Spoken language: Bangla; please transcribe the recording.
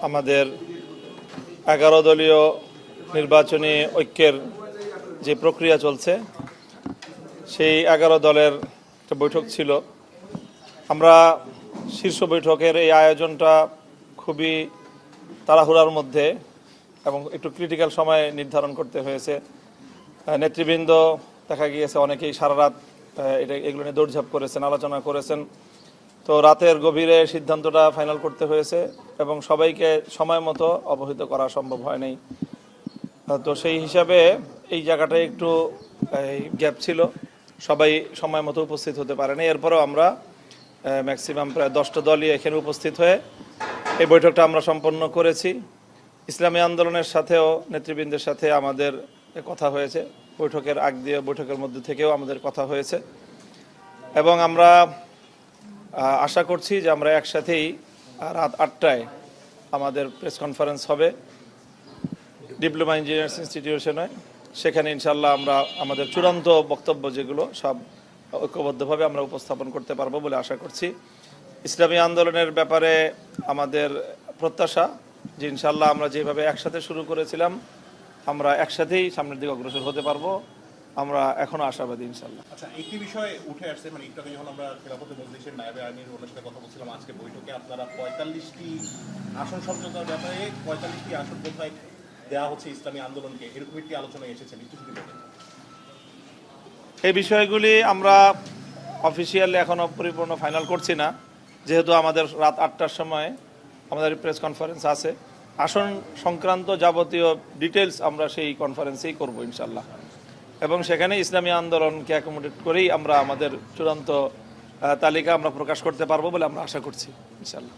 আমাদের 11 দলীয় নির্বাচনী ঐক্যের যে প্রক্রিয়া চলছে সেই 11 দলের একটা বৈঠক ছিল। আমরা শীর্ষ বৈঠকের এই আয়োজনটা খুবই তাড়াহুড়ার মধ্যে এবং একটু ক্রিটিক্যাল সময়ে নির্ধারণ করতে হয়েছে। নেতৃবৃন্দ দেখা গিয়েছে অনেকেই সারা রাত এগুলো নিয়ে দৌড়ঝাঁপ করেছেন, আলোচনা করেছেন। তো রাতের গভীরে সিদ্ধান্তটা ফাইনাল করতে হয়েছে এবং সবাইকে সময় মতো অবহিত করা সম্ভব হয়নি। তো সেই হিসাবে এই জায়গাটায় একটু গ্যাপ ছিল, সবাই সময় মতো উপস্থিত হতে পারেনি। এরপরেও আমরা ম্যাক্সিমাম প্রায় 10টা দলই এখানে উপস্থিত হয়ে এই বৈঠকটা আমরা সম্পন্ন করেছি। ইসলামী আন্দোলনের সাথেও নেতৃবৃন্দের সাথে আমাদের কথা হয়েছে, বৈঠকের আগ দিয়ে বৈঠকের মধ্যে থেকেও আমাদের কথা হয়েছে এবং আমরা আশা করছি যে আমরা একসাথেই রাত 8টায় আমাদের প্রেস কনফারেন্স হবে ডিপ্লোমা ইঞ্জিনিয়ার্স ইনস্টিটিউশনে। সেখানে ইনশাল্লাহ আমরা আমাদের চূড়ান্ত বক্তব্য যেগুলো সব ঐক্যবদ্ধভাবে আমরা উপস্থাপন করতে পারবো বলে আশা করছি। ইসলামী আন্দোলনের ব্যাপারে আমাদের প্রত্যাশা যে ইনশাল্লাহ আমরা যেভাবে একসাথে শুরু করেছিলাম আমরা একসাথেই সামনের দিকে অগ্রসর হতে পারবো, আমরা এখনো আশাবাদী ইনশাল্লাহ। আচ্ছা, একটি বিষয় উঠে আসছে, মানে একটু আগে যখন আমরা খেলাফতে মজলিসের নায়েবে আমির ওনার সাথে কথা বলছিলাম, আজকে বৈঠকে আপনারা 45টি আসন সমঝোতার ব্যাপারে 45টি আসন কোথায় দেওয়া হচ্ছে ইসলামী আন্দোলনকে, এরকম একটি আলোচনায় এসেছেন, একটু যদি বলেন। এই বিষয়গুলি আমরা অফিসিয়ালি এখনো পরিপূর্ণ ফাইনাল করছি না, যেহেতু আমাদের রাত 8টার সময় আমাদের প্রেস কনফারেন্স আছে। আসন সংক্রান্ত যাবতীয় ডিটেলস আমরা সেই কনফারেন্সেই করব ইনশাল্লাহ এবং সেখানে ইসলামী আন্দোলনকে অ্যাকোমোডেট করেই আমরা আমাদের চূড়ান্ত তালিকা আমরা প্রকাশ করতে পারবো বলে আমরা আশা করছি ইনশাল্লাহ।